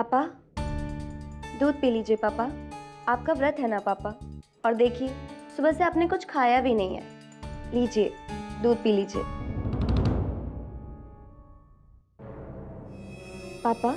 पापा, दूध पी लीजिए पापा। आपका व्रत है ना पापा। और देखिए, सुबह से आपने कुछ खाया भी नहीं है। लीजिए, दूध पी लीजिए। पापा,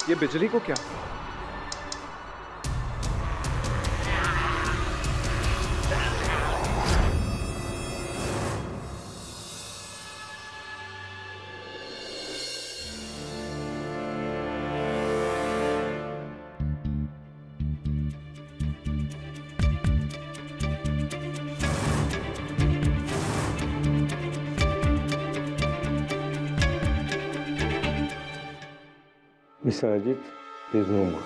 ये बिजली को क्या? Müsaade безумно.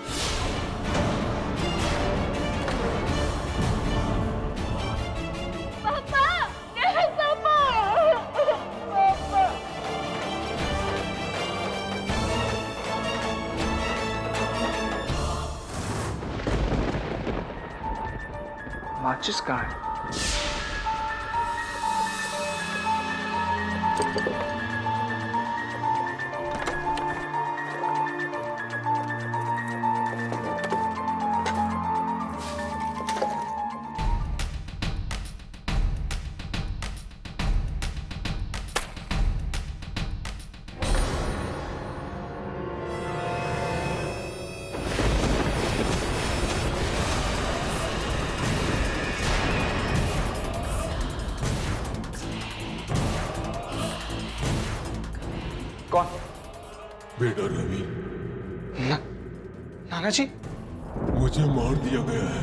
माचिस कहाँ है? कौन? बेटा रवि, नाना जी, मुझे मार दिया गया है।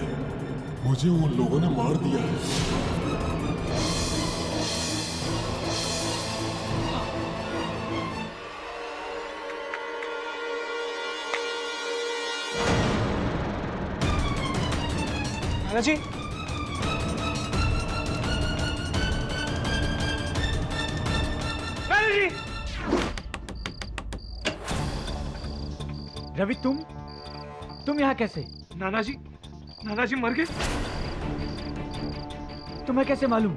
मुझे उन लोगों ने मार दिया है। नाना जी, नाना जी, रवि, तुम यहाँ कैसे? नाना जी मर गए। तुम्हें कैसे मालूम?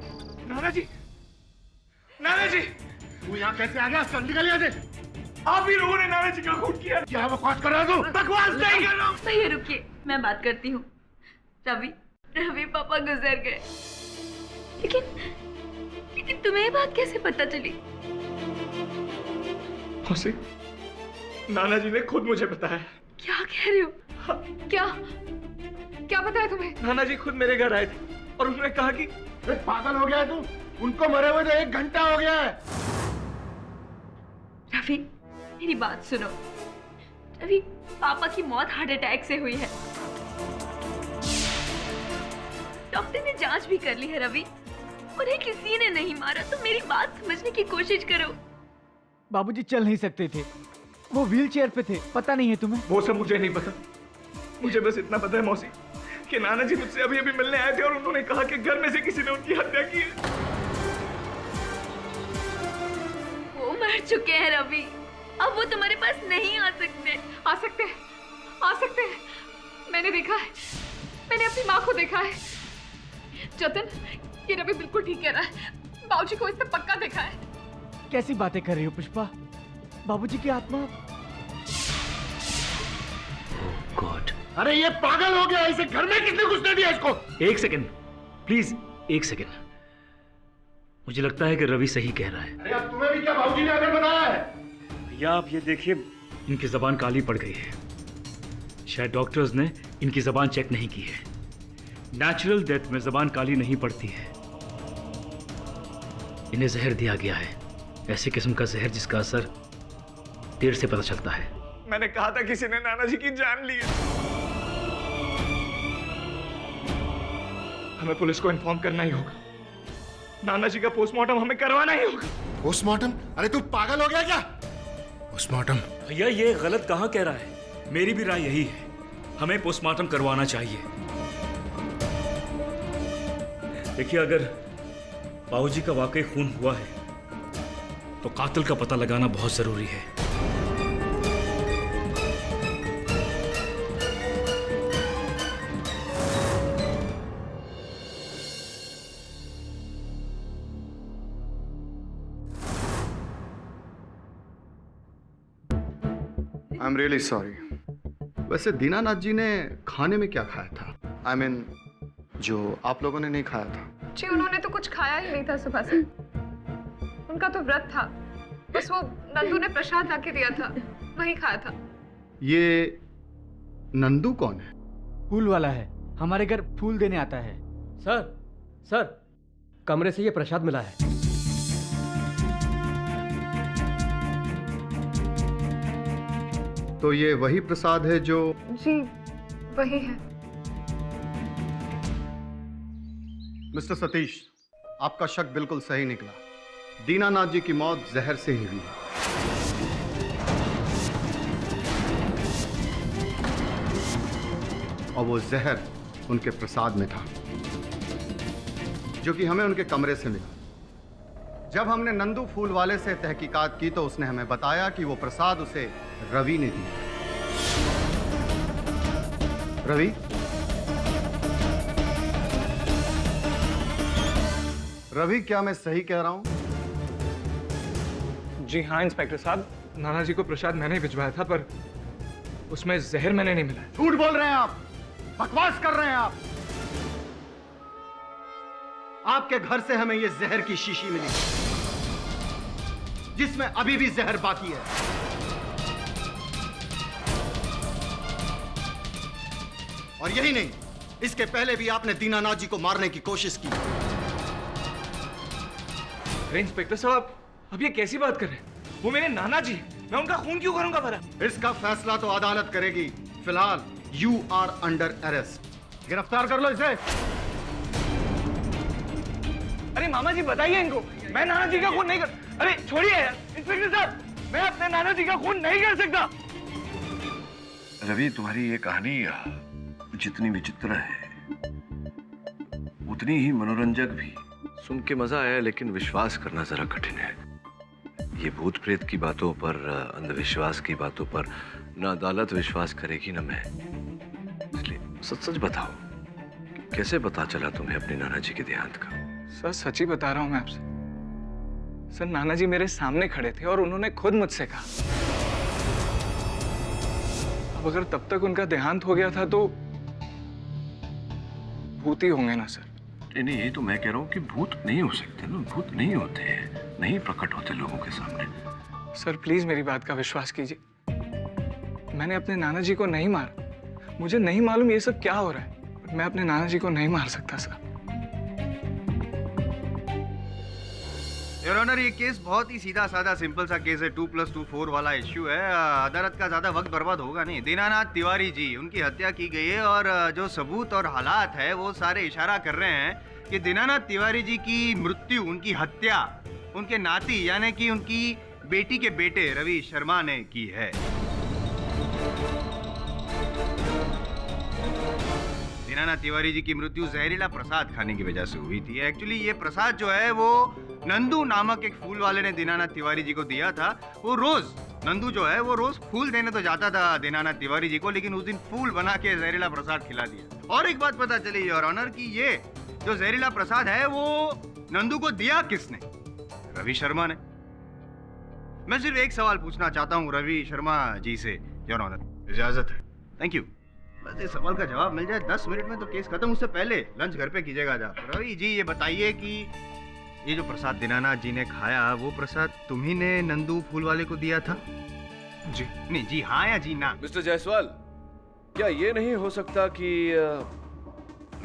नाना जी, तू यहाँ कैसे आ गया? चल निकल यहाँ से। आप ही लोगों ने नाना जी का खून किया। क्या बकवास कर रहा है तू? बकवास नहीं कर रहा हूँ। भैया रुकिए, मैं बात करती हूँ। रवि पापा गुजर गए। लेकिन तुम्हें ये बात कैसे पता चली? मौसी, नाना जी ने खुद मुझे बताया। क्या कह रहे हो? क्या पता है तुम्हें? नाना जी खुद मेरे घर आए थे और उन्होंने कहा कि पागल हो गया है तू? उनको मरे हुए तो 1 घंटा हो गया है। रवि, मेरी बात सुनो। रवि, पापा की मौत हार्ट अटैक से हुई है। डॉक्टर ने जांच भी कर ली है रवि। उन्हें किसी ने नहीं मारा। तो मेरी बात समझने की कोशिश करो। बाबूजी चल नहीं सकते थे, वो व्हीलचेयर पे थे। पता नहीं है तुम्हें? वो सब मुझे नहीं पता। मुझे बस इतना पता है मौसी कि नाना जी मुझसे अभी अभी मिलने आए थे और उन्होंने कहा कि घर में से किसी ने उनकी हत्या की है। वो मर चुके हैं रवि। अब वो तुम्हारे पास नहीं आ सकते। आ सकते हैं। मैंने देखा है, मैंने अपनी माँ को देखा है। जतन, ये रवि बिल्कुल ठीक कह रहा है। बाबूजी को इसने पक्का देखा है। कैसी बातें कर रही हो पुष्पा? बाबूजी की आत्मा। गॉड, अरे ये पागल हो गया। इसे घर में किसने घुसने दिया इसको? एक सेकंड प्लीज, एक सेकंड। मुझे लगता है कि रवि सही कह रहा है। अरे अब तुम्हें भी क्या बाबूजी ने आकर बताया है? भैया आप ये देखिए, इनकी जबान काली पड़ गई है। शायद डॉक्टर्स ने इनकी जबान चेक नहीं की है। नेचुरल डेथ में जबान काली नहीं पड़ती है। इन्हें जहर दिया गया है, ऐसी किस्म का जहर जिसका असर देर से पता चलता है। मैंने कहा था किसी ने नाना जी की जान ली है। हमें पुलिस को इन्फॉर्म करना ही होगा। नाना जी का पोस्टमार्टम हमें करवाना ही होगा। पोस्टमार्टम? अरे तू पागल हो गया क्या? पोस्टमार्टम? भैया ये गलत कहाँ कह रहा है? मेरी भी राय यही है, हमें पोस्टमार्टम करवाना चाहिए। देखिए, अगर बाबूजी का वाकई खून हुआ है तो कातिल का पता लगाना बहुत जरूरी है। I am really sorry. वैसे दीनानाथ जी ने खाने में क्या खाया था? आई मीन जो आप लोगों ने नहीं खाया था। जी उन्होंने तो कुछ खाया ही नहीं था सुबह से। उनका तो व्रत था, बस वो नंदू ने प्रसाद लाके दिया था, वही खाया था। ये नंदू कौन है? फूल वाला है, हमारे घर फूल देने आता है। सर कमरे से ये प्रसाद मिला है। तो ये वही प्रसाद है जो? जी वही है। मिस्टर सतीश, आपका शक बिल्कुल सही निकला। दीनानाथ जी की मौत जहर से ही हुई है। और वो जहर उनके प्रसाद में था, जो कि हमें उनके कमरे से मिला। जब हमने नंदू फूल वाले से तहकीकात की तो उसने हमें बताया कि वो प्रसाद उसे रवि ने दिया। रवि? रवि, क्या मैं सही कह रहा हूं? जी हाँ इंस्पेक्टर साहब, नाना जी को प्रसाद मैंने भिजवाया था, पर उसमें जहर मैंने नहीं मिलाया। झूठ बोल रहे हैं आप, बकवास कर रहे हैं आप। आपके घर से हमें ये जहर की शीशी मिली, जिसमें अभी भी जहर बाकी है। और यही नहीं, इसके पहले भी आपने दीनानाथ जी को मारने की कोशिश की। अरे इंस्पेक्टर साहब, अब ये कैसी बात कर रहे हैं? वो मेरे नाना जी, मैं उनका खून क्यों करूंगा भला? इसका फैसला तो अदालत करेगी। फिलहाल यू आर अंडर अरेस्ट। गिरफ्तार कर लो इसे। अरे मामा जी बताइए इनको, मैं नाना जी का खून नहीं कर। अरे छोड़िए यार इंस्पेक्टर साहब, मैं अपने नाना जी का खून नहीं कर सकता। रवि, तुम्हारी ये कहानी जितनी विचित्र है उतनी ही मनोरंजक भी। सुन के मजा आया, लेकिन विश्वास करना जरा कठिन है। ये भूत प्रेत की बातों पर, अंधविश्वास की बातों पर ना अदालत विश्वास करेगी ना मैं। इसलिए सच सच बताओ, कैसे पता चला तुम्हें अपने नाना जी के देहांत का? सर सच ही बता रहा हूं मैं आपसे। सर नाना जी मेरे सामने खड़े थे और उन्होंने खुद मुझसे कहा। अब अगर तब तक उनका देहांत हो गया था तो भूत ही होंगे ना सर? नहीं, ये तो मैं कह रहा हूँ कि भूत नहीं हो सकते ना। भूत नहीं होते हैं, नहीं प्रकट होते लोगों के सामने। सर प्लीज मेरी बात का विश्वास कीजिए। मैंने अपने नाना जी को नहीं मारा। मुझे नहीं मालूम ये सब क्या हो रहा है। मैं अपने नाना जी को नहीं मार सकता सर। योर ऑनर, ये केस बहुत ही सीधा साधा सिंपल सा केस है। 2+2 4 वाला इश्यू है। अदालत का ज्यादा वक्त बर्बाद होगा नहीं। दीनानाथ तिवारी जी, उनकी हत्या की गई है और जो सबूत और हालात है वो सारे इशारा कर रहे हैं कि दीनानाथ तिवारी जी की मृत्यु, उनकी हत्या उनके नाती यानी कि उनकी बेटी के बेटे रवि शर्मा ने की है। दीनानाथ तिवारी जी की मृत्यु जहरीला प्रसाद खाने की वजह से हुई थी। एक्चुअली ये प्रसाद जो है वो नंदू नामक एक फूल वाले ने दीनानाथ तिवारी जी को दिया था। वो रोज, नंदू जो है वो रोज फूल देने तो जाता था दीनानाथ तिवारी जी को, लेकिन उस दिन फूल बना के जहरीला प्रसाद खिला दिया। और एक बात पता चली योर ऑनर कि ये जो जहरीला प्रसाद है वो नंदू को दिया किसने? रवि शर्मा ने। मैं सिर्फ एक सवाल पूछना चाहता हूँ रवि शर्मा जी से योर ऑनर, इजाजत है? Thank you. बस इस सवाल का जवाब मिल जाए 10 मिनट में तो केस खत्म। उससे पहले लंच घर पे कीजिएगा जा। रवि जी ये बताइए कि ये जो प्रसाद दीनानाथ जी ने खाया, वो प्रसाद तुम्ही ने नंदू फूल वाले को दिया था? जी। नहीं, जी हाँ या जी ना? मिस्टर जायसवाल, क्या ये नहीं हो सकता कि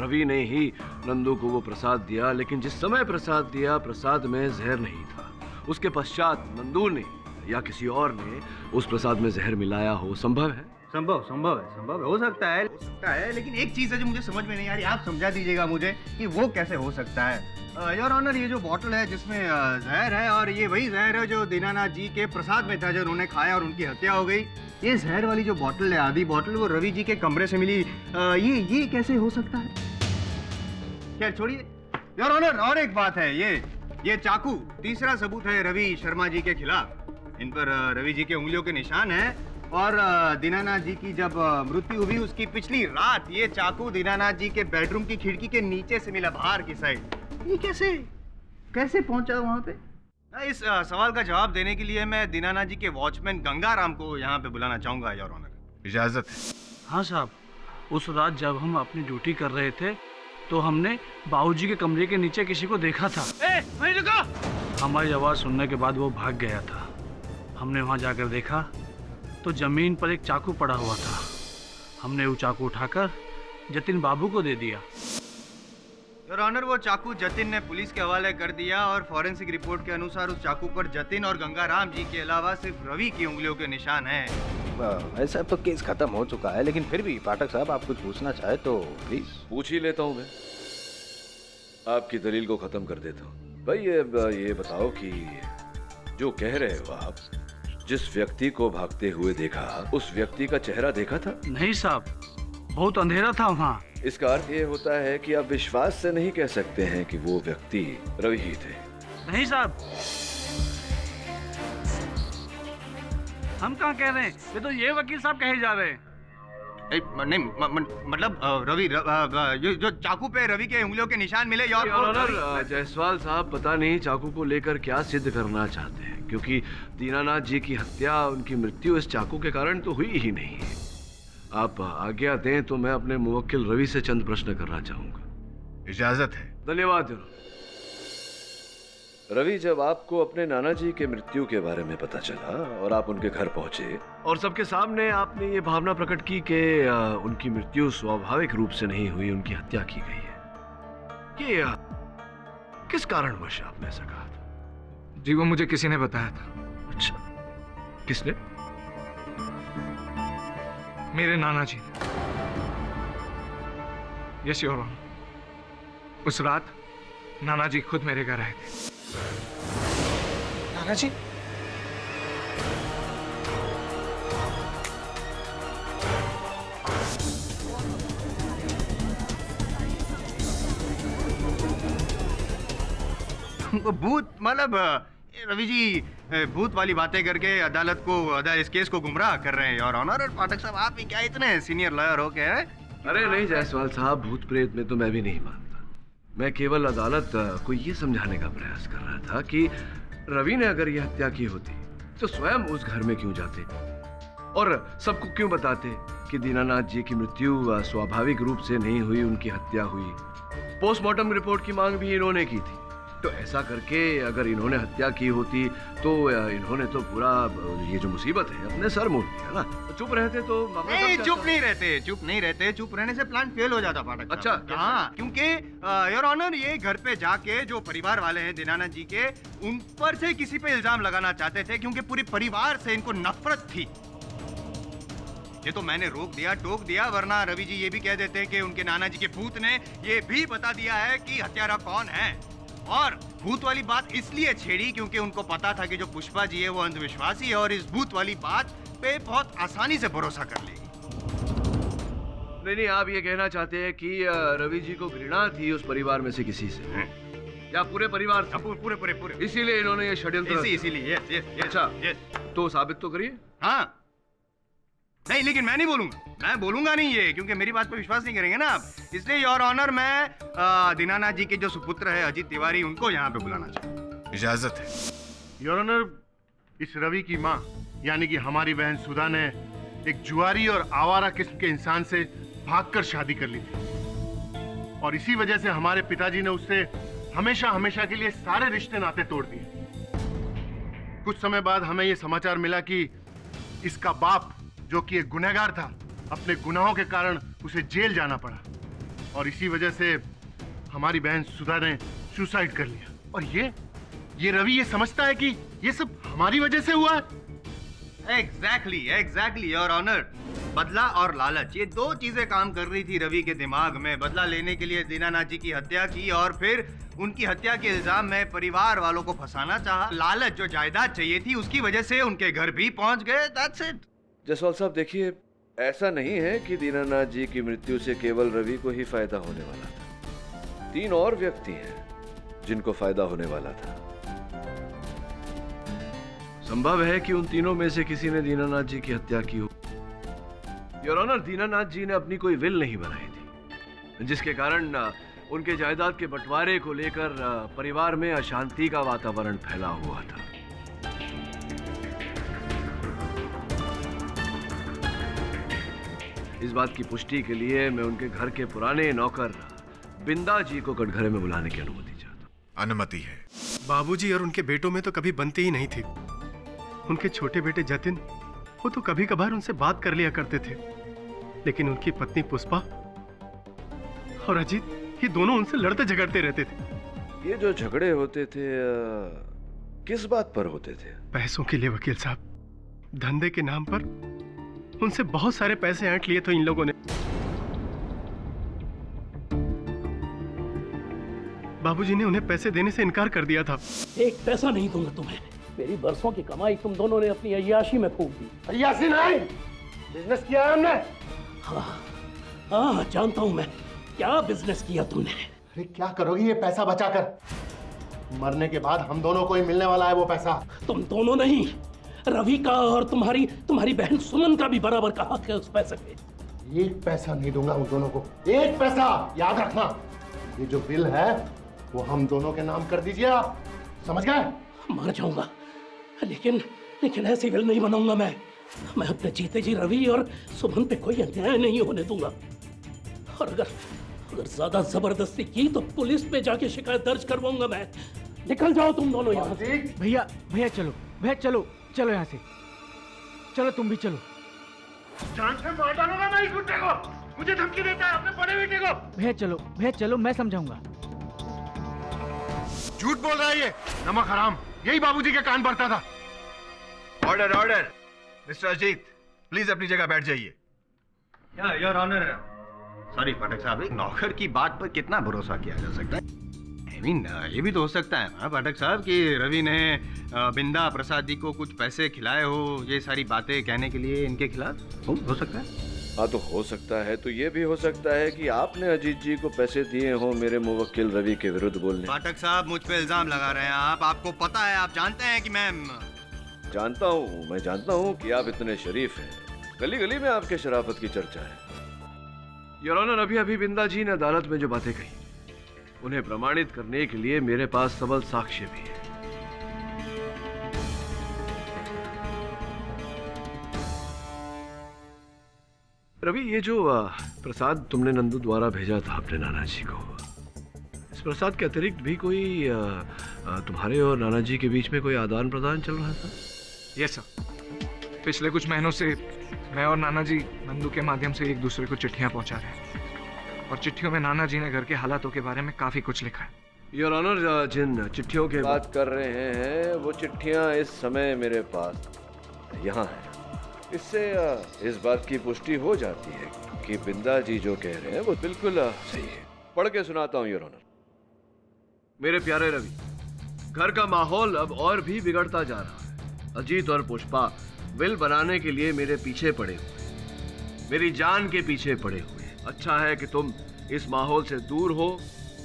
रवि ने ही नंदू को वो प्रसाद दिया, लेकिन जिस समय प्रसाद दिया प्रसाद में जहर नहीं था, उसके पश्चात नंदू ने या किसी और ने उस प्रसाद में जहर मिलाया हो? संभव है? संभव हो सकता है, लेकिन एक चीज है जो मुझे समझ में नहीं आ रही, आप समझा दीजिएगा मुझे कि वो कैसे हो सकता है। योर ऑनर, ये जो बॉटल है जिसमें जहर है, और ये वही जहर है जो दीनानाथ जी के प्रसाद में था जो उन्होंने खाया और उनकी हत्या हो गई। ये जहर वाली जो बॉटल है, आधी बॉटल, वो रवि जी के कमरे से मिली। ये कैसे हो सकता है? खैर छोड़िए योर ऑनर, और एक बात है, ये चाकू तीसरा सबूत है रवि शर्मा जी के खिलाफ। इन पर रवि जी के उंगलियों के निशान हैं, और दीनानाथ जी की जब मृत्यु हुई उसकी पिछली रात ये चाकू दीनानाथ जी के बेडरूम की खिड़की के नीचे से मिला, बाहर की साइड। ये कैसे पहुंचा वहां पे? इस सवाल का जवाब देने के लिए मैं दीनानाथ जी के वॉचमैन गंगाराम को यहाँ पे बुलाना चाहूंगा योर ऑनर। इजाजत है? हाँ साहब, उस रात जब हम अपनी ड्यूटी कर रहे थे तो हमने बाबूजी के कमरे के नीचे किसी को देखा था। वहीं रुको! हमारी आवाज सुनने के बाद वो भाग गया था। हमने वहां जाकर देखा तो जमीन पर एक चाकू पड़ा हुआ था। हमने वो चाकू उठाकर जतिन बाबू को दे दिया। योर ऑनर, वो चाकू जतिन ने पुलिस के हवाले कर दिया, और फॉरेंसिक रिपोर्ट के अनुसार उस चाकू पर जतिन और गंगाराम जी के अलावा सिर्फ रवि की उंगलियों के निशान हैं। ऐसा तो केस खत्म हो चुका है, लेकिन फिर भी पाठक साहब आप कुछ पूछना चाहे तो प्लीज। पूछ ही लेता हूँ मैं, आपकी दलील को खत्म कर देता हूँ। भाई ये बताओ कि जो कह रहे हो आप, जिस व्यक्ति को भागते हुए देखा, उस व्यक्ति का चेहरा देखा था? नहीं साहब, बहुत अंधेरा था वहाँ। इसका अर्थ ये होता है कि आप विश्वास से नहीं कह सकते हैं कि वो व्यक्ति रवि ही थे। नहीं साहब, हम कहाँ कह रहे हैं, ये तो ये वकील साहब कहे जा रहे हैं। नहीं मतलब रवि जो चाकू पे रवि के उंगलियों के निशान मिले। योर ऑनर, जायसवाल साहब पता नहीं चाकू को लेकर क्या सिद्ध करना चाहते हैं, क्योंकि दीनानाथ जी की हत्या, उनकी मृत्यु इस चाकू के कारण तो हुई ही नहीं है। आप आज्ञा दें तो मैं अपने मुवक्किल रवि से चंद प्रश्न करना चाहूंगा। इजाजत है? धन्यवाद। रवि, जब आपको अपने नाना जी के मृत्यु के बारे में पता चला और आप उनके घर पहुंचे और सबके सामने आपने ये भावना प्रकट की कि उनकी मृत्यु स्वाभाविक रूप से नहीं हुई, उनकी हत्या की गई है, कि किस कारणवश आपने ऐसा कहा था? जी, वो मुझे किसी ने बताया था। अच्छा, किसने? मेरे नाना जी। यस योर ऑनर, उस रात नाना जी खुद मेरे घर आए थे। नाना जी? भूत मतलब रवि जी भूत वाली बातें करके अदालत को, इस केस को गुमराह कर रहे हैं योर ऑनर। और पाठक साहब, आप भी क्या इतने सीनियर लॉयर हो के हैं? अरे नहीं जायसवाल साहब, भूत प्रेत में तो मैं भी नहीं मानता। मैं केवल अदालत को ये समझाने का प्रयास कर रहा था कि रवि ने अगर ये हत्या की होती तो स्वयं उस घर में क्यों जाते और सबको क्यों बताते कि दीनानाथ जी की मृत्यु स्वाभाविक रूप से नहीं हुई, उनकी हत्या हुई। पोस्टमार्टम रिपोर्ट की मांग भी इन्होंने की थी। तो ऐसा करके अगर इन्होंने हत्या की होती तो इन्होंने तो पूरा ये जो मुसीबत है अपने सर मोड़ दिया ना। तो चुप रहते तो नहीं, चुप नहीं रहते। चुप रहने से प्लान फेल हो जाता पाठक। अच्छा, हाँ, क्योंकि योर ऑनर ये घर पे जाके जो परिवार वाले हैं दीनानाथ जी के, उन पर से किसी पे इल्जाम लगाना चाहते थे, क्योंकि पूरे परिवार से इनको नफरत थी। ये तो मैंने रोक दिया, टोक दिया, वरना रवि जी ये भी कह देते कि उनके नाना जी के भूत ने ये भी बता दिया है कि हत्यारा कौन है। और भूत वाली बात इसलिए छेड़ी क्योंकि उनको पता था कि जो पुष्पा जी है वो अंधविश्वासी है और इस भूत वाली बात पे बहुत आसानी से भरोसा कर लेगी। नहीं, आप ये कहना चाहते हैं कि रवि जी को घृणा थी उस परिवार में से किसी से, या पूरे परिवार से? पूरे इसीलिए इन्होंने ये षड्यंत्र। इसीलिए अच्छा, तो साबित तो करिए। हाँ, नहीं, लेकिन मैं नहीं बोलूंगा, मैं बोलूंगा नहीं ये, क्योंकि मेरी बात पे विश्वास नहीं करेंगे ना आप। इसलिए योर ऑनर, मैं दीनानाथ जी के जो सुपुत्र है अजीत तिवारी, उनको यहाँ पे बुलाना चाहूँ। इजाजत है? योर ऑनर, इस रवि की माँ यानी कि हमारी बहन सुधा ने एक जुआरी और आवारा किस्म के इंसान से भागकर शादी कर ली थी, और इसी वजह से हमारे पिताजी ने उससे हमेशा हमेशा के लिए सारे रिश्ते नाते तोड़ दिए। कुछ समय बाद हमें यह समाचार मिला कि इसका बाप जो कि एक गुनहगार था, अपने गुनाहों के कारण उसे जेल जाना पड़ा और इसी वजह से हमारी बहन सुधा ने सुसाइड कर लिया। और ये रवि ये समझता है कि ये सब हमारी वजह से हुआ है। Exactly your honour. बदला और लालच, ये दो चीजें काम कर रही थी रवि के दिमाग में। बदला लेने के लिए दीनानाथ जी की हत्या की और फिर उनकी हत्या के इल्जाम में परिवार वालों को फंसाना चाहा। लालच, जो जायदाद चाहिए थी उसकी वजह से उनके घर भी पहुंच गए। That's it. जसवाल साहब देखिए, ऐसा नहीं है कि दीनानाथ जी की मृत्यु से केवल रवि को ही फायदा होने वाला था। 3 और व्यक्ति हैं जिनको फायदा होने वाला था। संभव है कि उन तीनों में से किसी ने दीनानाथ जी की हत्या की हो। योर ऑनर, दीनानाथ जी ने अपनी कोई विल नहीं बनाई थी, जिसके कारण उनके जायदाद के बंटवारे को लेकर परिवार में अशांति का वातावरण फैला हुआ था। इस बात की पुष्टि के लिए मैं उनके घर के पुराने नौकर बिंदा जी को कटघरे में बुलाने की अनुमति चाहता हूँ। अनुमति है। बाबूजी और उनके बेटों में तो कभी बनती ही नहीं थी। उनके छोटे बेटे जतिन, वो तो कभी कभार उनसे बात कर लिया करते थे, लेकिन उनकी पत्नी पुष्पा और अजीत, ये दोनों उनसे लड़ते झगड़ते रहते थे। ये जो झगड़े होते थे किस बात पर होते थे? पैसों के लिए वकील साहब। धंधे के नाम पर उनसे बहुत सारे पैसे ऐंठ लिए थे इन लोगों ने। बाबूजी ने उन्हें पैसे देने से इनकार कर दिया था। एक पैसा नहीं दूंगा तुम्हें। मेरी बरसों की कमाई तुम दोनों ने अपनी अय्याशी में फूंक दी। अय्याशी नहीं, बिजनेस किया है हमने। हाँ, जानता हूं मैं क्या बिजनेस किया तुमने। अरे क्या करोगी ये पैसा बचाकर? मरने के बाद हम दोनों को ही मिलने वाला है वो पैसा। तुम दोनों नहीं, रवि का और तुम्हारी बहन सुमन का भी बराबर का हक है उस पैसे पे। एक पैसा नहीं दूंगा उन दोनों को, एक पैसा। याद रखना, ये जो बिल है वो हम दोनों के नाम कर दीजिए आप, समझ गए? मर जाऊंगा लेकिन ऐसी बिल नहीं बनाऊंगा मैं अपने जीते जी रवि और सुमन पे कोई अन्याय नहीं होने दूंगा। और अगर ज्यादा जबरदस्ती की तो पुलिस पे जाके शिकायत दर्ज करवाऊंगा मैं। निकल जाओ तुम दोनों यहाँ से। भैया चलो यहाँ से। चलो तुम भी चलो। जान से मार डालूंगा मैं इस गुंडे को। मुझे धमकी देता है अपने बड़े बेटे को। भैया चलो, मैं समझाऊंगा। झूठ बोल रहा है ये नमक हराम। यही बाबूजी के कान भरता था। ऑर्डर मिस्टर अजीत, प्लीज अपनी जगह बैठ जाइए। योर ऑनर, सॉरी पाठक साहब, एक नौकर की बात पर कितना भरोसा किया जा सकता है? ये भी तो हो सकता है ना पाठक साहब कि रवि ने बिंदा प्रसाद जी को कुछ पैसे खिलाए हो, ये सारी बातें कहने के लिए इनके खिलाफ। हो सकता है। हाँ, तो हो सकता है। तो ये भी हो सकता है कि आपने अजीत जी को पैसे दिए हो मेरे मुवक्किल रवि के विरुद्ध बोलने। पाठक साहब, मुझ पे इल्जाम लगा रहे हैं आप। आपको पता है, आप जानते हैं कि मैं जानता हूँ कि आप इतने शरीफ हैं। गली गली में आपके शराफत की चर्चा है। योर ऑनर, अभी बिंदा जी ने अदालत में जो बातें कही उन्हें प्रमाणित करने के लिए मेरे पास सबल साक्ष्य भी है। रवि, ये जो प्रसाद तुमने नंदू द्वारा भेजा था अपने नाना जी को, इस प्रसाद के अतिरिक्त भी कोई तुम्हारे और नाना जी के बीच में कोई आदान प्रदान चल रहा था? Yes sir. पिछले कुछ महीनों से मैं और नाना जी नंदू के माध्यम से एक दूसरे को चिट्ठियां पहुंचा रहे हैं और चिट्ठियों में नाना जी ने घर के हालातों के बारे में काफी कुछ लिखा है। योर ऑनर, जिन चिट्ठियों की बात कर रहे हैं वो चिट्ठियां इस समय मेरे पास यहाँ हैं। इससे इस बात की पुष्टि हो जाती है कि बिंदा जी जो कह रहे हैं वो बिल्कुल सही है। पढ़ के सुनाता हूँ योर ऑनर। मेरे प्यारे रवि, घर का माहौल अब और भी बिगड़ता जा रहा है। अजीत और पुष्पा विल बनाने के लिए मेरे पीछे पड़े हुए, मेरी जान के पीछे पड़े हुए। अच्छा है कि तुम इस माहौल से दूर हो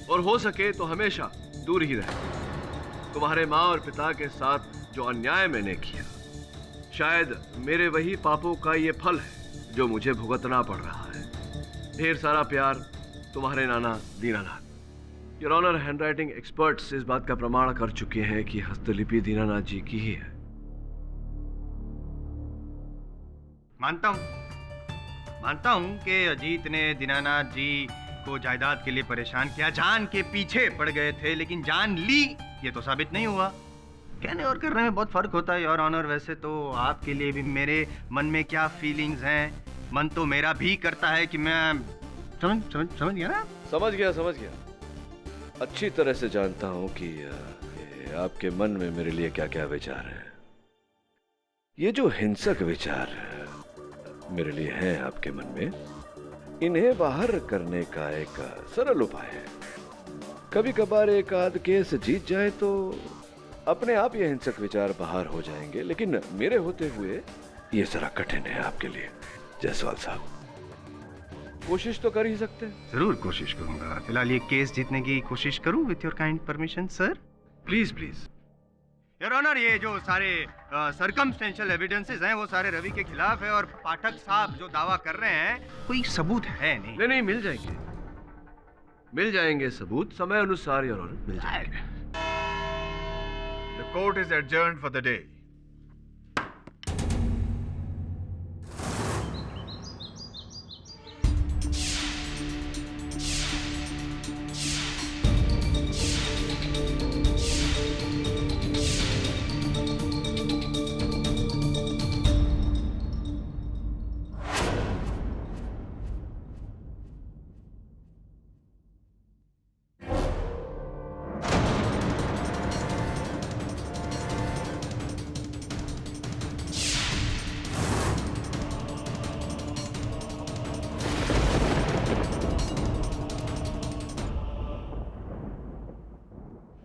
और हो सके तो हमेशा दूर ही रहे। तुम्हारे माँ और पिता के साथ जो अन्याय मैंने किया, शायद मेरे वही पापों का ये फल है जो मुझे भुगतना पड़ रहा है। ढेर सारा प्यार, तुम्हारे नाना Dinanath. Your honour, handwriting experts इस बात का प्रमाण कर चुके हैं कि हस्तलिपि दीनानाथ जी की ही है। मानता हूं कि अजीत ने दीनानाथ जी को जायदाद के लिए परेशान किया, जान के पीछे पड़ गए थे, लेकिन जान ली ये तो साबित नहीं हुआ। कहने और करने में बहुत फर्क होता है योर ऑनर। वैसे तो आपके लिए भी मेरे मन में क्या फीलिंग्स हैं, मन तो मेरा भी करता है कि मैं समझ गया ना? समझ गया। अच्छी तरह से जानता हूं कि आपके मन में मेरे लिए क्या क्या विचार हैं। ये जो हिंसक विचार मेरे लिए हैं आपके मन में, इन्हें बाहर करने का एक सरल उपाय है। कभी कभार एक आध केस जीत जाए तो अपने आप ये हिंसक विचार बाहर हो जाएंगे, लेकिन मेरे होते हुए ये जरा कठिन है आपके लिए जायसवाल साहब। कोशिश तो कर ही सकते हैं। जरूर कोशिश करूंगा। फिलहाल ये केस जीतने की कोशिश करूं with your kind permission sir. Please. Your honour, ये जो सारे सर्कमस्टेंशियल एविडेंसेस हैं वो सारे रवि के खिलाफ है और पाठक साहब जो दावा कर रहे हैं कोई सबूत है नहीं। नहीं, मिल जाएंगे सबूत समय अनुसार योर ऑनर, मिल जाएंगे। The court is adjourned for the day.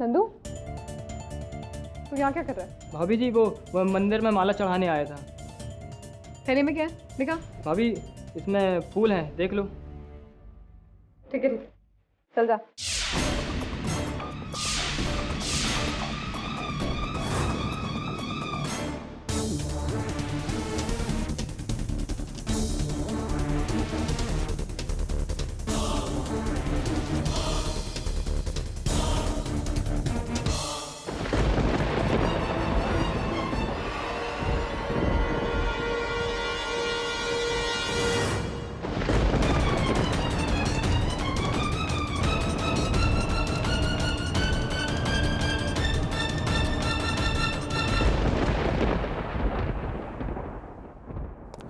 Nandu, तू यहाँ क्या कर रहा है? भाभी जी वो मंदिर में माला चढ़ाने आया था। थैले में क्या है? दिखा। भाभी इसमें फूल हैं, देख लो। ठीक है, चल जा।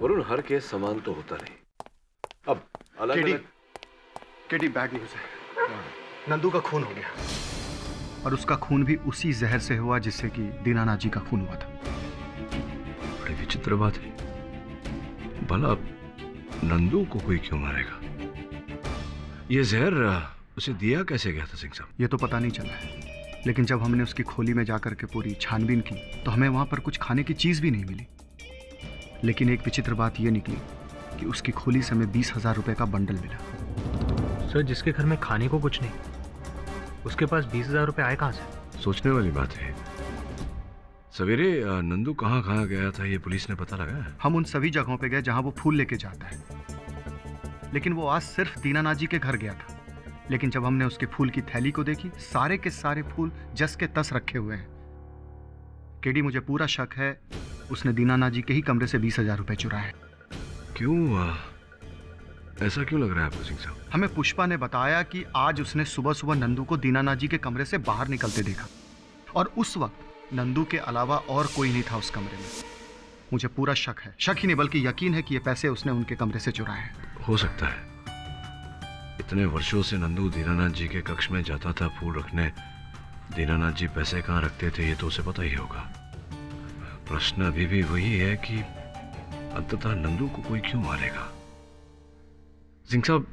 वरुण, हर केस समान तो होता नहीं। अब अलग केटी बैड न्यूज है। नंदू का खून हो गया और उसका खून भी उसी जहर से हुआ जिससे कि दीनानाथ जी का खून हुआ था। बड़ी विचित्र बात है। भला नंदू को कोई क्यों मारेगा? ये जहर उसे दिया कैसे गया था सिंह साहब? ये तो पता नहीं चला है, लेकिन जब हमने उसकी खोली में जाकर के पूरी छानबीन की तो हमें वहां पर कुछ खाने की चीज भी नहीं मिली। लेकिन एक विचित्र बात यह निकली कि उसकी खोली से हमें 20,000 रुपए का बंडल मिला। सर, जिसके घर में खाने को कुछ नहीं, उसके पास 20,000 रुपए आए कहां से? सोचने वाली बात है। सवेरे नंदू कहाँ गया था ये पुलिस ने पता लगाया है? हम उन सभी जगहों पे गए जहां वो फूल लेके जाता है, लेकिन वो आज सिर्फ दीनानाथ जी के घर गया था। लेकिन जब हमने उसके फूल की थैली को देखी, सारे के सारे फूल जस के तस रखे हुए हैं। केडी, मुझे पूरा शक है उसने दीनानाथ जी के ही कमरे से 20,000 रुपए चुराए। क्यों? ऐसा क्यों लग रहा है आपको सिंह साहब? हमें पुष्पा ने बताया कि आज उसने सुबह सुबह नंदू को दीनानाथ जी के कमरे से बाहर निकलते देखा और उस वक्त नंदू के अलावा और कोई नहीं था उस कमरे में। मुझे पूरा शक है, शक ही नहीं बल्कि यकीन है कि ये पैसे उसने उनके कमरे से चुराए हैं। हो सकता है। इतने वर्षों से नंदू दीनानाथ जी के कक्ष में जाता था फूल रखने। दीनानाथ जी पैसे कहाँ रखते थे ये तो उसे पता ही होगा। प्रश्न अभी भी वही है कि अंततः नंदू को कोई क्यों मारेगा? सिंह साहब,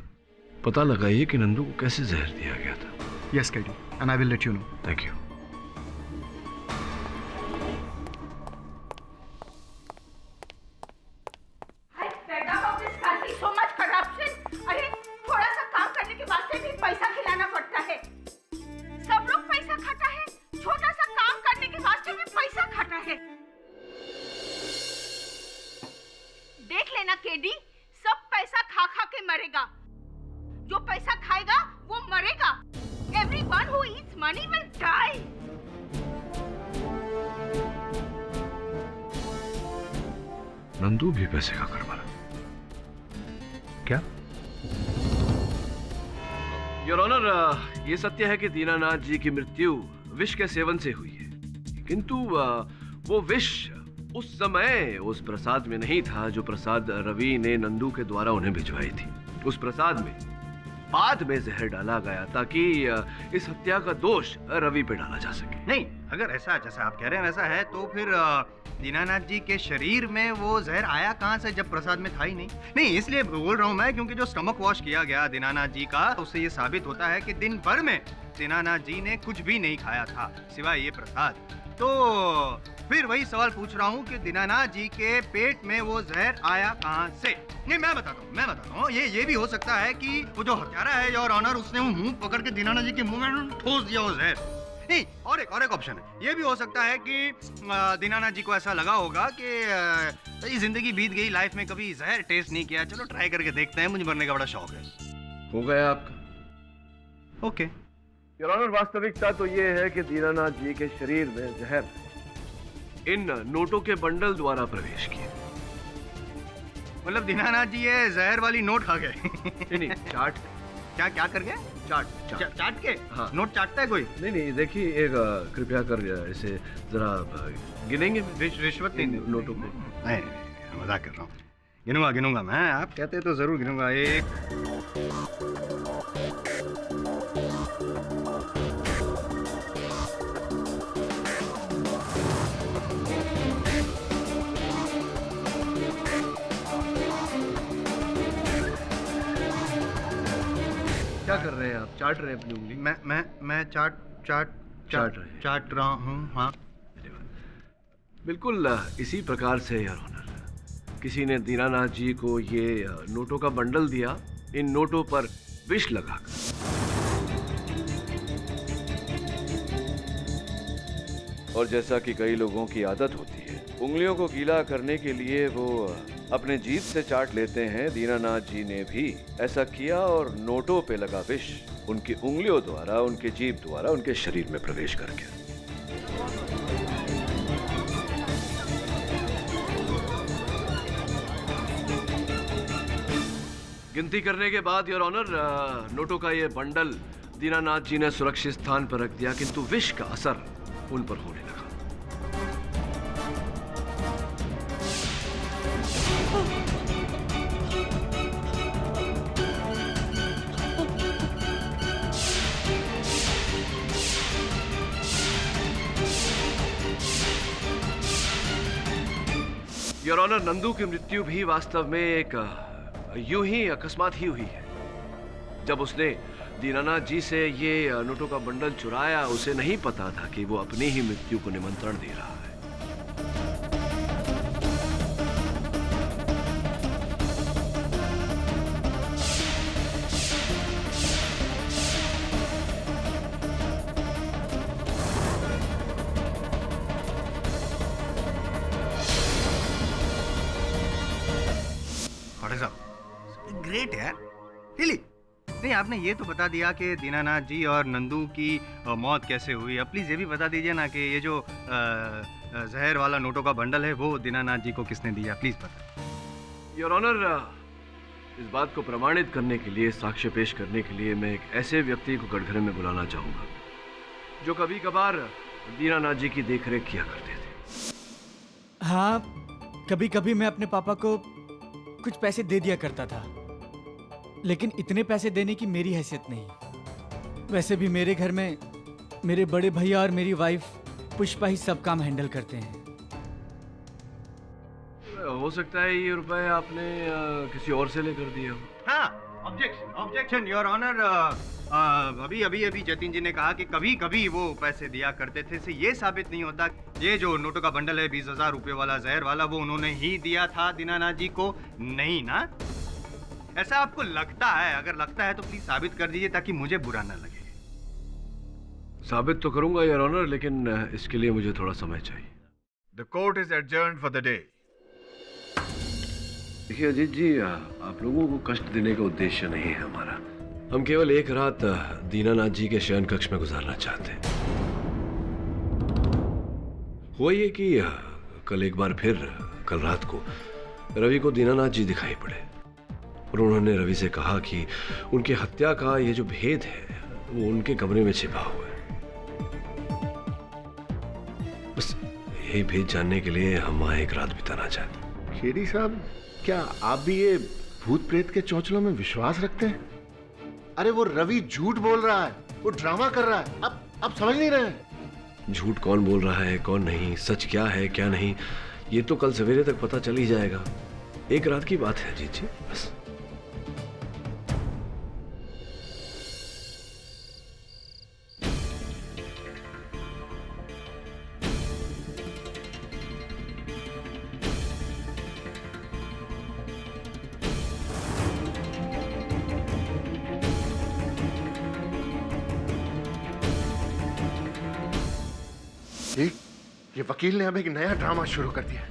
पता लगाइए कि नंदू को कैसे जहर दिया गया था। Yes KD, and I will let you know. Thank you. देख लेना केडी, सब पैसा खा खा के मरेगा। जो पैसा खाएगा वो मरेगा। Everyone who eats money will die. Nandu भी पैसे खाकर मरा क्या? योर ऑनर, ये सत्य है कि दीनानाथ जी की मृत्यु विष के सेवन से हुई है। किंतु वो विष उस समय उस प्रसाद में नहीं था जो प्रसाद रवि ने नंदू के द्वारा उन्हें भिजवाई थी। उस प्रसाद में बाद में जहर डाला गया ताकि इस हत्या का दोष रवि पे डाला जा सके। नहीं, अगर ऐसा जैसा आप कह रहे हैं वैसा है तो फिर दीनानाथ जी के शरीर में वो जहर आया कहाँ से जब प्रसाद में था ही नहीं। नहीं, इसलिए बोल रहा हूँ मैं क्योंकि जो स्टमक वॉश किया गया दीनानाथ जी का, उससे ये साबित होता है कि दिन भर में दीनानाथ जी ने कुछ भी नहीं खाया था सिवाय ये प्रसाद। तो फिर वही सवाल पूछ रहा हूँ कि दीनानाथ जी के पेट में वो जहर आया कहाँ से? नहीं, मैं बताता हूँ। ये भी हो सकता है कि वो जो हत्यारा है योर ऑनर, उसने वो मुंह पकड़ के दीनानाथ जी के मुंह में ठोस दिया वो जहर। नहीं, और एक ऑप्शन है, ये भी हो सकता है कि दीनानाथ जी को ऐसा लगा होगा कि जिंदगी बीत गई, लाइफ में कभी जहर टेस्ट नहीं किया, चलो ट्राई करके देखते हैं, मुझे मरने का बड़ा शौक है। हो गया आपका? ओके। योर ऑनर, वास्तविकता तो ये है कि दीनानाथ जी के शरीर में जहर इन नोटों के बंडल द्वारा प्रवेश किया। मतलब दीनानाथ जी ये जहर वाली नोट खा गए? नहीं, चाट। क्या कर गए? चाट के? हाँ। नोट चाटता है कोई? नहीं, देखिए, एक कृपया कर इसे जरा गिनेंगे। रिश्वत नहीं नोटों को? नहीं, मजाक कर रहा हूँ। गिनूंगा मैं, आप कहते तो जरूर गिनूंगा। क्या कर रहे हैं आप? चाट रहे हैं अपनी उंगली? मैं चाट रहा हूँ। हाँ, बिल्कुल इसी प्रकार से योर ऑनर, किसी ने दीनानाथ जी को ये नोटों का बंडल दिया, इन नोटों पर विष लगाकर। और जैसा कि कई लोगों की आदत होती है, उंगलियों को गीला करने के लिए वो अपने जीभ से चाट लेते हैं, दीनानाथ जी ने भी ऐसा किया और नोटों पे लगा विष उनकी उंगलियों द्वारा, उनके जीभ द्वारा उनके शरीर में प्रवेश कर गया। गिनती करने के बाद योर ऑनर, नोटों का ये बंडल दीनानाथ जी ने सुरक्षित स्थान पर रख दिया, किंतु विष का असर उन पर होने लगा। योर ऑनर, नंदू की मृत्यु भी वास्तव में एक यूं ही अकस्मात ही हुई है। जब उसने दीनानाथ जी से ये नोटों का बंडल चुराया, उसे नहीं पता था कि वो अपनी ही मृत्यु को निमंत्रण दे रहा है। ग्रेट यार, रियली। नहीं, आपने ये तो बता दिया कि दीनानाथ जी और नंदू की मौत कैसे हुई। अब प्लीज ये भी बता दीजिए ना कि ये जो जहर वाला नोटों का बंडल है वो दीनानाथ जी को किसने दिया, प्लीज बता। योर ऑनर, इस बात को प्रमाणित करने के लिए, साक्ष्य पेश करने के लिए मैं एक ऐसे व्यक्ति को कटघरे में बुलाना चाहूंगा जो कभी कभार दीनानाथ जी की देखरेख किया करते थे। हाँ, कभी कभी मैं अपने पापा को कुछ पैसे दे दिया करता था, लेकिन इतने पैसे देने की मेरी हैसियत नहीं। वैसे भी मेरे घर में मेरे बड़े भैया और मेरी वाइफ पुष्पा ही सब काम हैंडल करते हैं। हो सकता है ये रुपए आपने किसी और से लेकर दिए हो। हाँ, ऑब्जेक्शन योर ऑनर। अभी जतिन जी ने कहा कि कभी कभी वो पैसे दिया करते थे, से ये साबित नहीं होता ये जो नोटों का बंडल है 20,000 रुपए वाला जहर वाला, वो उन्होंने ही दिया था दीनानाथ जी को, नहीं ना? ऐसा आपको लगता है? अगर लगता है तो प्लीज साबित कर दीजिए ताकि मुझे बुरा ना लगे। साबित तो करूंगा योर ऑनर, लेकिन इसके लिए मुझे थोड़ा समय चाहिए। The court is adjourned for the day. देखिए अजीत जी, आप लोगों को कष्ट देने का उद्देश्य नहीं है हमारा। हम केवल एक रात दीनानाथ जी के शयन कक्ष में गुजारना चाहते हैं। हुआ ये कि कल एक बार फिर कल रात को रवि को दीनानाथ जी दिखाई पड़े और उन्होंने रवि से कहा कि उनकी हत्या का ये जो भेद है वो उनके कमरे में छिपा हुआ है। बस यही भेद जानने के लिए हम वहाँ एक रात बिताना चाहते हैं। खेड़ी साहब, क्या आप भी ये भूत प्रेत के चौचलों में विश्वास रखते हैं? अरे वो रवि झूठ बोल रहा है, वो ड्रामा कर रहा है। अब समझ नहीं रहे हैं? झूठ कौन बोल रहा है कौन नहीं, सच क्या है क्या नहीं, ये तो कल सवेरे तक पता चल ही जाएगा। एक रात की बात है जीत जी, बस। ये वकील ने अब एक नया ड्रामा शुरू कर दिया।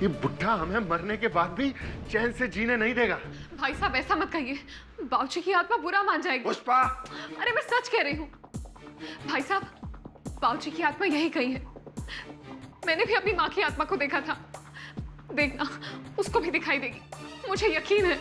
ये बुढ़ा हमें मरने के बाद भी चैन से जीने नहीं देगा। भाई साहब ऐसा मत कहिए, बाबूजी की आत्मा बुरा मान जाएगी। पुष्पा, अरे मैं सच कह रही हूँ भाई साहब, बाबूजी की आत्मा यही कही है। मैंने भी अपनी माँ की आत्मा को देखा था, देखना उसको भी दिखाई देगी, मुझे यकीन है।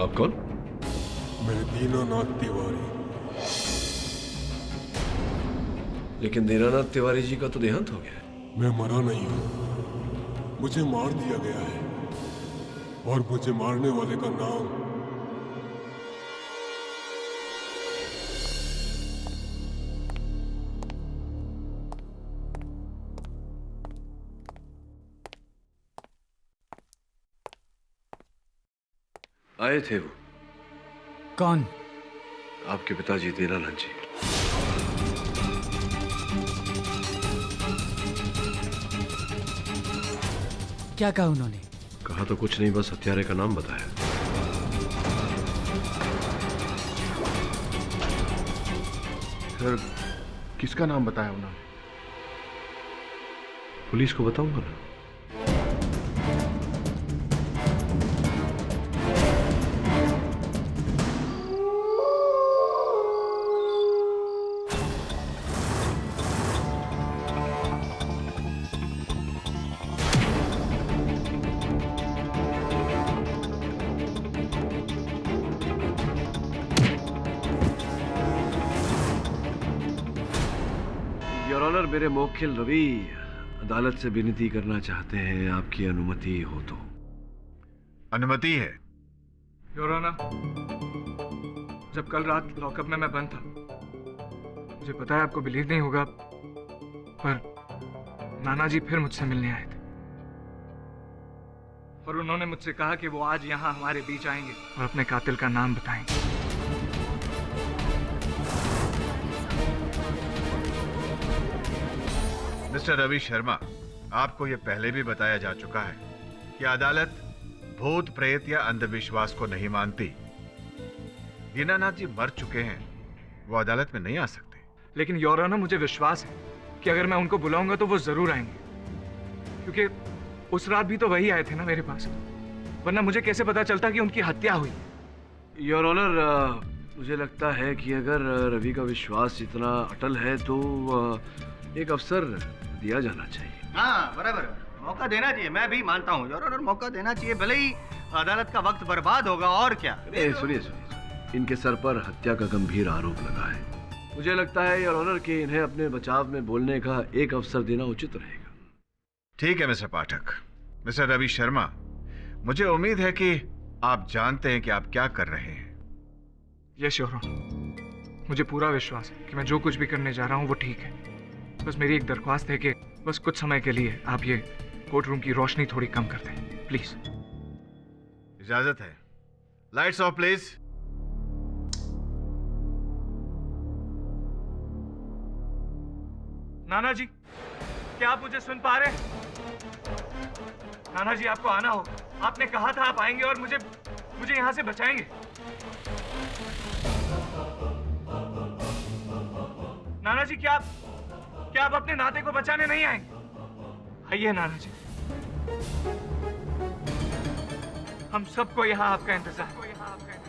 आप कौन? मैं दीनानाथ तिवारी। लेकिन दीनानाथ तिवारी जी का तो देहांत हो गया है। मैं मरा नहीं हूं, मुझे मार दिया गया है और मुझे मारने वाले का नाम आए थे वो। कौन? आपके पिताजी दीनानाथ जी। क्या कहा उन्होंने? कहा तो कुछ नहीं, बस हत्यारे का नाम बताया। सर, किसका नाम बताया उन्होंने? पुलिस को बताऊंगा ना। योर ऑनर, मेरे मौकिल रवि अदालत से विनती करना चाहते हैं, आपकी अनुमति हो तो। अनुमति है। योर ऑनर, जब कल रात लॉकअप में मैं बंद था, मुझे पता है आपको बिलीव नहीं होगा, पर नाना जी फिर मुझसे मिलने आए थे और उन्होंने मुझसे कहा कि वो आज यहाँ हमारे बीच आएंगे और अपने कातिल का नाम बताएंगे। मिस्टर रवि शर्मा, आपको यह पहले भी बताया जा चुका है कि अदालत भूत प्रेत या अंधविश्वास को नहीं मानती। दीनानाथ जी मर चुके हैं, वो अदालत में नहीं आ सकते। लेकिन योर ऑनर, मुझे विश्वास है कि अगर मैं उनको बुलाऊंगा तो वो जरूर आएंगे, क्योंकि उस रात भी तो वही आए थे ना मेरे पास, वरना मुझे कैसे पता चलता कि उनकी हत्या हुई। योर ऑनर, मुझे लगता है कि अगर रवि का विश्वास इतना अटल है तो एक अवसर दिया जाना चाहिए। हाँ, बराबर, मौका देना चाहिए। मैं भी मानता हूँ योर ऑनर, मौका देना चाहिए, भले ही अदालत का वक्त बर्बाद होगा, और क्या। सुनिए, इनके सर पर हत्या का गंभीर आरोप लगा है। मुझे लगता है योर ऑनर कि इन्हें अपने बचाव में बोलने का एक अवसर देना उचित रहेगा। ठीक है मिस्टर पाठक। मिस्टर रवि शर्मा, मुझे उम्मीद है कि आप जानते हैं कि आप क्या कर रहे हैं। यस योर ऑनर, मुझे पूरा विश्वास है कि मैं जो कुछ भी करने जा रहा हूँ वो ठीक है। बस मेरी एक दरख्वास्त है कि बस कुछ समय के लिए आप ये कोर्ट रूम की रोशनी थोड़ी कम कर दें, प्लीज। इजाजत है। Lights off please. नाना जी, क्या आप मुझे सुन पा रहे हैं? नाना जी आपको आना होगा, आपने कहा था आप आएंगे और मुझे यहाँ से बचाएंगे। नाना जी क्या आप अपने नाते को बचाने नहीं आएंगे? आइए नाना जी, हम सबको यहाँ आपका इंतजार है।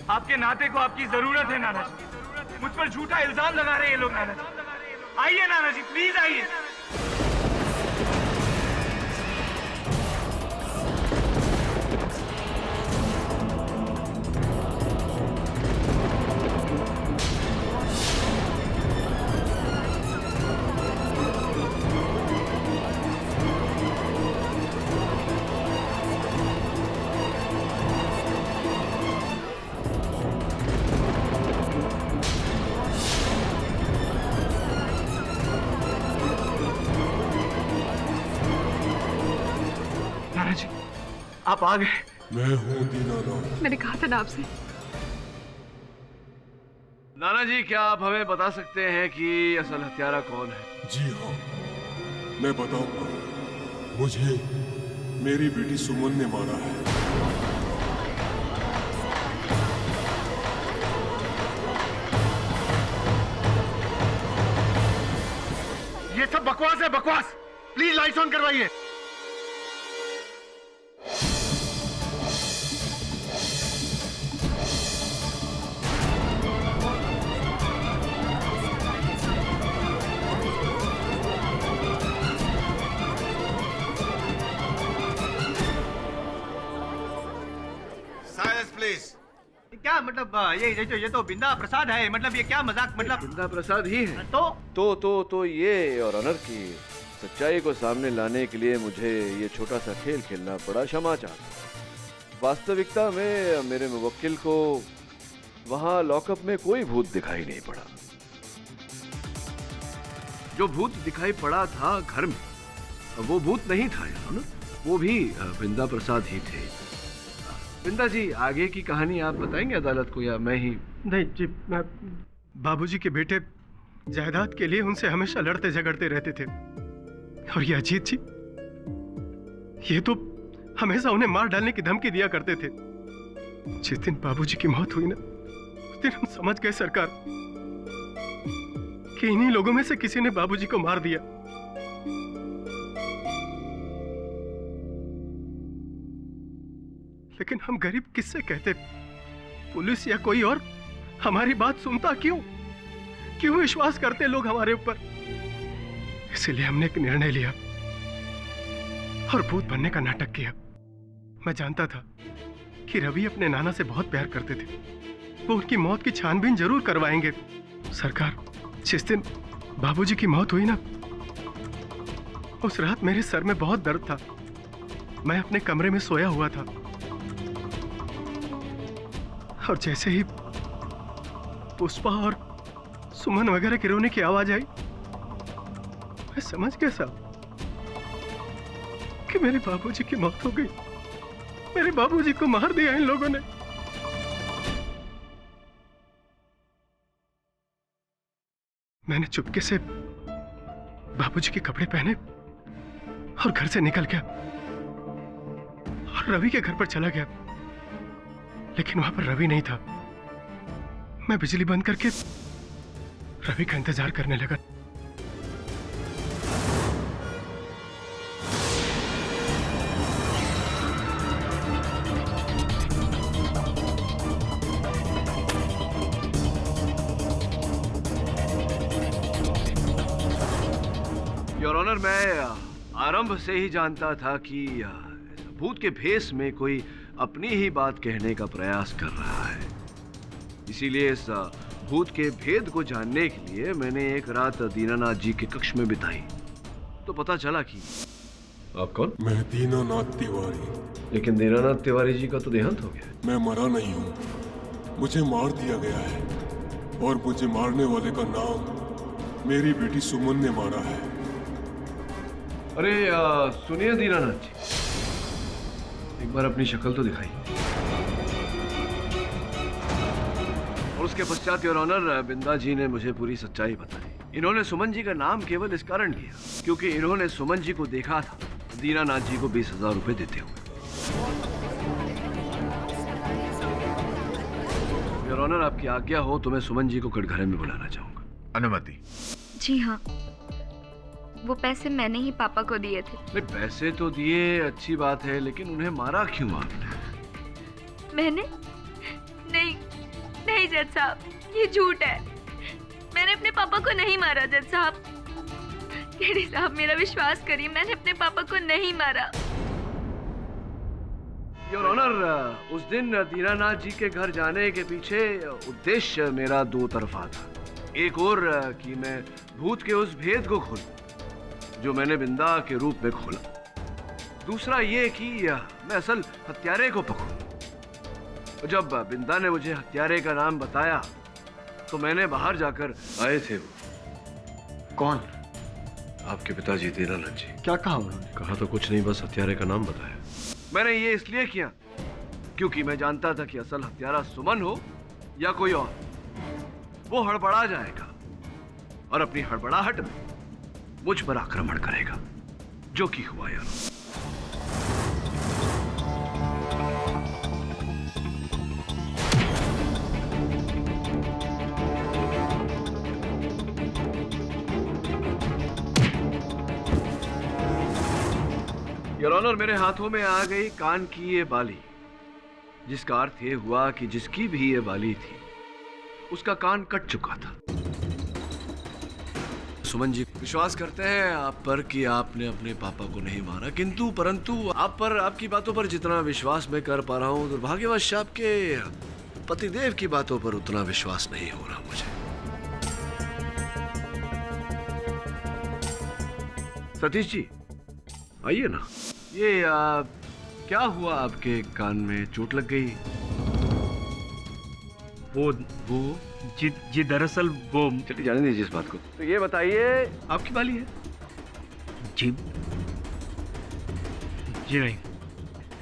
आपके नाते को आपकी जरूरत है नाना जी। मुझ पर झूठा इल्जाम लगा रहे हैं ये लोग। नाना जी आइए, नाना जी प्लीज आइए। आप आ गए। मैं हूँ दीनानाथ। मैंने कहा था ना आपसे। नाना जी क्या आप हमें बता सकते हैं कि असल हत्यारा कौन है? जी हाँ, मैं बताऊंगा। मुझे मेरी बेटी सुमन ने मारा है। ये सब बकवास है, बकवास। प्लीज लाइट्स ऑन करवाइए। क्या मतलब ये तो बिंदा प्रसाद है, मतलब ये क्या मजाक, मतलब बिंदा प्रसाद ही है। तो ये और ऑनर की सच्चाई को सामने लाने के लिए मुझे ये छोटा सा खेल खेलना पड़ा। क्षमा चाहता। वास्तविकता में मेरे मुवक्किल को वहां लॉकअप में कोई भूत दिखाई नहीं पड़ा। जो भूत दिखाई पड़ा था घर में, वो भूत नहीं था यार, वो भी बिंदा प्रसाद ही थे। बिंदा जी आगे की कहानी आप बताएंगे अदालत को या मैं ही? नहीं जी, मैं बाबूजी के बेटे जायदाद के लिए उनसे हमेशा लड़ते झगड़ते रहते थे। और ये अजीत जी, ये तो हमेशा उन्हें मार डालने की धमकी दिया करते थे। जिस दिन बाबूजी की मौत हुई ना, उस दिन हम समझ गए सरकार कि इन्हीं लोगों में से किसी ने बाबूजी को मार दिया। लेकिन हम गरीब किससे कहते? पुलिस या कोई और हमारी बात सुनता क्यों? क्यों विश्वास करते लोग हमारे ऊपर? इसलिए हमने एक निर्णय लिया और भूत बनने का नाटक किया। मैं जानता था कि रवि अपने नाना से बहुत प्यार करते थे। वो उनकी मौत की छानबीन जरूर करवाएंगे। सरकार, जिस दिन बाबूजी की मौत हुई ना, उस रात मेरे सर में बहुत दर्द था। मैं अपने कमरे में सोया हुआ था और जैसे ही पुष्पा और सुमन वगैरह के रोने की आवाज आई, मैं समझ गया साहब कि मेरे बाबूजी की मौत हो गई। मेरे बाबूजी को मार दिया इन लोगों ने। मैंने चुपके से बाबूजी के कपड़े पहने और घर से निकल गया और रवि के घर पर चला गया। लेकिन वहां पर रवि नहीं था। मैं बिजली बंद करके रवि का इंतजार करने लगा। योर ऑनर, मैं आरंभ से ही जानता था कि भूत के भेष में कोई अपनी ही बात कहने का प्रयास कर रहा है। इसीलिए इस भूत के भेद को जानने के लिए मैंने एक रात दीनानाथ जी के कक्ष में बिताई। तो पता चला कि आप कौन? मैं दीनानाथ तिवारी। लेकिन दीनानाथ तिवारी जी का तो देहांत हो गया। मैं मरा नहीं हूँ, मुझे मार दिया गया है और मुझे मारने वाले का नाम मेरी बेटी सुमन ने मारा है। अरे सुनिए दीनानाथ जी, एक बार अपनी शक्ल तो दिखाई। और उसके पश्चात योर ऑनर बिंदा जी ने मुझे पूरी सच्चाई बताई। इन्होंने सुमन जी का नाम केवल इस कारण लिया क्योंकि इन्होंने सुमन जी को देखा था दीनानाथ जी को 20,000 रुपए देते हुए। योर ऑनर, आपकी आज्ञा हो तो मैं सुमन जी को कटघरे में बुलाना चाहूंगा। अनुमति। जी हाँ, वो पैसे मैंने ही पापा को दिए थे। नहीं, पैसे तो दिए, अच्छी बात है, लेकिन उन्हें मारा क्यों आपने? मैंने? नहीं नहीं जज साहब, ये झूठ है। मैंने अपने पापा को नहीं मारा जज साहब। केडी साहब, मेरा विश्वास करिए, मैंने अपने पापा को नहीं मारा। योर ऑनर, उस दिन दीनानाथ जी के घर जाने के पीछे उद्देश्य मेरा दो तरफा था। एक और कि मैं भूत के उस भेद को खोलूं जो मैंने बिंदा के रूप में खोला। दूसरा ये कि मैं असल हत्यारे को पकड़ूं। जब बिंदा ने मुझे हत्यारे का नाम बताया तो मैंने बाहर जाकर आए थे। वो कौन? आपके पिताजी दीनानाथ जी। क्या कहा उन्होंने? कहा तो कुछ नहीं, बस हत्यारे का नाम बताया। मैंने ये इसलिए किया क्योंकि मैं जानता था कि असल हत्यारा सुमन हो या कोई और, वो हड़बड़ा जाएगा और अपनी हड़बड़ाहट में मुझ पर आक्रमण करेगा, जो कि हुआ यार। योर ऑनर, मेरे हाथों में आ गई कान की ये बाली, जिसका अर्थ ये हुआ कि जिसकी भी ये बाली थी उसका कान कट चुका था। सुमन जी विश्वास करते हैं आप पर कि आपने अपने पापा को नहीं मारा, किंतु परंतु आप पर, आपकी बातों पर जितना विश्वास मैं कर पा रहा हूं, दुर्भाग्यवश आपके पतिदेव की बातों पर उतना विश्वास नहीं हो रहा मुझे। सतीश जी आइए ना। ये क्या हुआ? आपके कान में चोट लग गई? वो जी दरअसल वो, चलिए जाने दीजिए इस बात को। तो ये बताइए, आपकी बाली है? जी नहीं,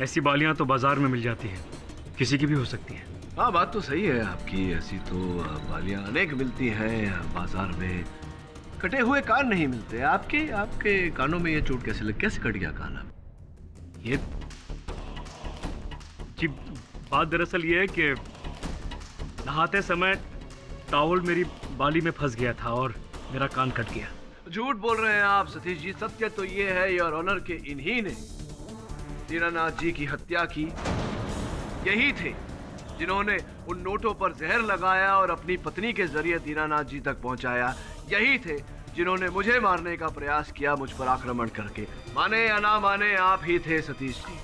ऐसी बालियां तो बाजार में मिल जाती हैं, किसी की भी हो सकती हैं। हाँ, बात तो सही है आपकी। ऐसी तो बालियां अनेक मिलती हैं बाजार में, कटे हुए कान नहीं मिलते। आपके कानों में ये चोट कैसे कट गया कान? ये जी बात दरअसल ये है कि नहाते समय टॉवल मेरी बाली में फंस गया था और मेरा कान कट गया। झूठ बोल रहे हैं आप सतीश जी। सत्य तो ये है योर ऑनर के इन्हीं ने दीनानाथ जी की हत्या की। यही थे जिन्होंने उन नोटों पर जहर लगाया और अपनी पत्नी के जरिए दीनानाथ जी तक पहुंचाया। यही थे जिन्होंने मुझे मारने का प्रयास किया, मुझ पर आक्रमण करके। माने या ना माने, आप ही थे सतीश जी।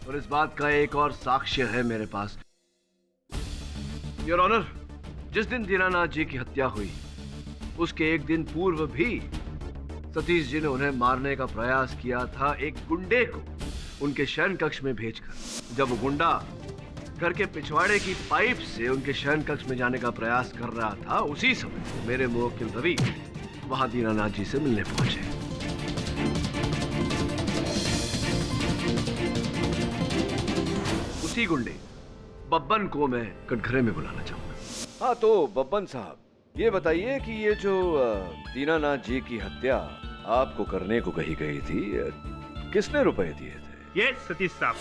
और इस बात का एक और साक्ष्य है मेरे पास। योर ऑनर, जिस दिन दीनानाथ जी की हत्या हुई उसके एक दिन पूर्व भी सतीश जी ने उन्हें मारने का प्रयास किया था, एक गुंडे को उनके शयन कक्ष में भेजकर। जब वो गुंडा घर के पिछवाड़े की पाइप से उनके शयन कक्ष में जाने का प्रयास कर रहा था, उसी समय मेरे मुवक्किल रवि वहां दीनानाथ जी से मिलने पहुंचे। उसी गुंडे बब्बन को मैं कटघरे में बुलाना चाहूंगा। हाँ, तो बब्बन साहब, ये बताइए कि ये जो दीनानाथ जी की हत्या आपको करने को कही गई थी, किसने रुपए दिए थे? ये सतीश साहब।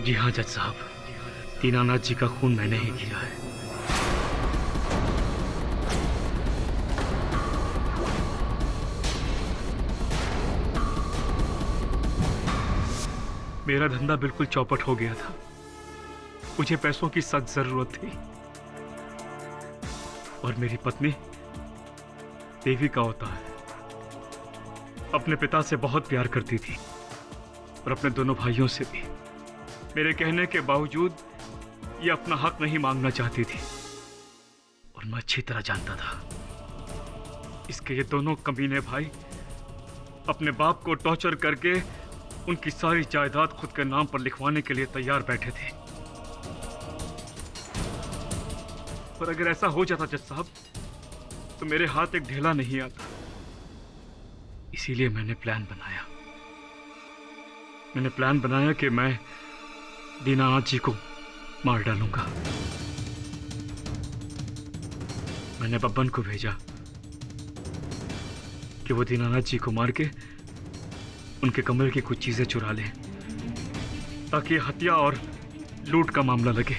जी हाँ जज साहब, दीनानाथ जी का खून मैंने ही किया है। मेरा धंधा बिल्कुल चौपट हो गया था, मुझे पैसों की सख्त जरूरत थी और मेरी पत्नी देवी का होता है, अपने पिता से बहुत प्यार करती थी और अपने दोनों भाइयों से भी। मेरे कहने के बावजूद ये अपना हक नहीं मांगना चाहती थी और मैं अच्छी तरह जानता था। इसके ये दोनों कमीने भाई अपने बाप को टॉर्चर करके उनकी सारी जायदाद खुद के नाम पर लिखवाने के लिए तैयार बैठे थे। पर अगर ऐसा हो जाता जज साहब तो मेरे हाथ एक ढेला नहीं आता। इसीलिए मैंने प्लान बनाया कि मैं दीनानाथ जी को मार डालूंगा। मैंने बब्बन को भेजा कि वो दीनानाथ जी को मार के उनके कमरे की कुछ चीजें चुरा लें, ताकि हत्या और लूट का मामला लगे।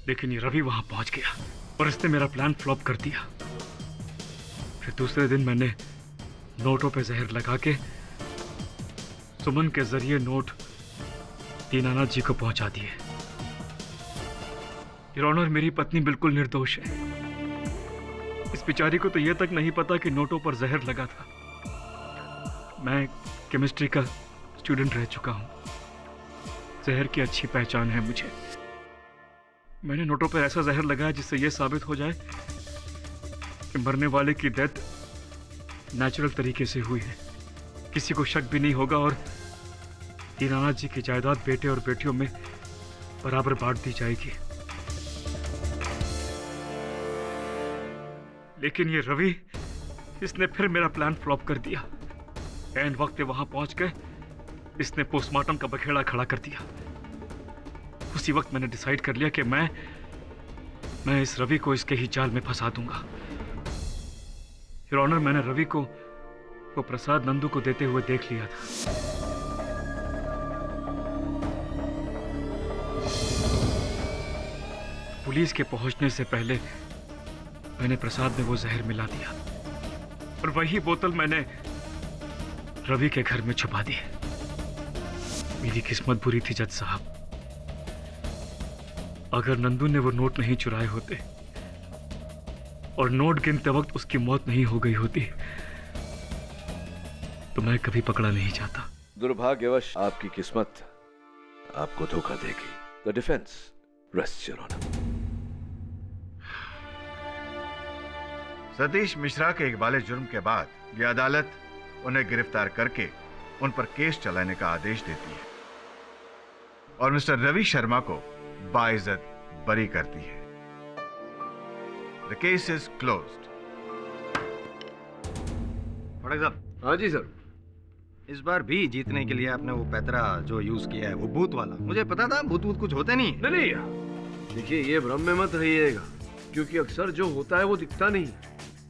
लेकिन ये रवि वहां पहुंच गया और इसने मेरा प्लान फ्लॉप कर दिया। फिर दूसरे दिन मैंने नोटों पे जहर लगा के सुमन के जरिए नोट दीनानाथ जी को पहुंचा दिए। योर ऑनर, मेरी पत्नी बिल्कुल निर्दोष है। इस बेचारी को तो यह तक नहीं पता कि नोटों पर जहर लगा था। मैं केमिस्ट्री का स्टूडेंट रह चुका हूं, जहर की अच्छी पहचान है मुझे। मैंने नोटों पर ऐसा जहर लगाया जिससे यह साबित हो जाए कि मरने वाले की डेथ नेचुरल तरीके से हुई है, किसी को शक भी नहीं होगा और दीनानाथ जी की जायदाद बेटे और बेटियों में बराबर बांट दी जाएगी। लेकिन ये रवि, इसने फिर मेरा प्लान फ्लॉप कर दिया। एन वक्त वहां पहुंच के इसने पोस्टमार्टम का बखेड़ा खड़ा कर दिया। उसी वक्त मैंने डिसाइड कर लिया कि मैं इस रवि को इसके ही जाल में फंसा दूंगा। योर ऑनर, मैंने रवि को वो प्रसाद नंदू को देते हुए देख लिया था। पुलिस के पहुंचने से पहले मैंने प्रसाद में वो जहर मिला दिया और वही बोतल मैंने रवि के घर में छुपा दी। मेरी किस्मत बुरी थी जज साहब। अगर नंदू ने वो नोट नहीं चुराए होते और नोट गिनते वक्त उसकी मौत नहीं हो गई होती तो मैं कभी पकड़ा नहीं जाता। दुर्भाग्यवश आपकी किस्मत आपको धोखा देगी। The defence rests your honour. Satish Mishra के इकबाले जुर्म के बाद यह अदालत उन्हें गिरफ्तार करके उन पर केस चलाने का आदेश देती है और मिस्टर रवि शर्मा को बाइज्जत बरी करती है। The case is closed. फड़क साहब। हाँ जी सर। इस बार भी जीतने के लिए आपने वो पैतरा जो यूज किया है, वो भूत वाला, मुझे पता था भूत भूत कुछ होते नहीं। नहीं, देखिए ये भ्रम में मत रहिएगा, क्योंकि अक्सर जो होता है वो दिखता नहीं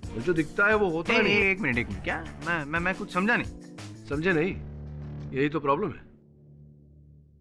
और जो दिखता है वो होता नहीं। एक मिनट क्या? मैं कुछ समझा नहीं। समझे नहीं? यही तो प्रॉब्लम है।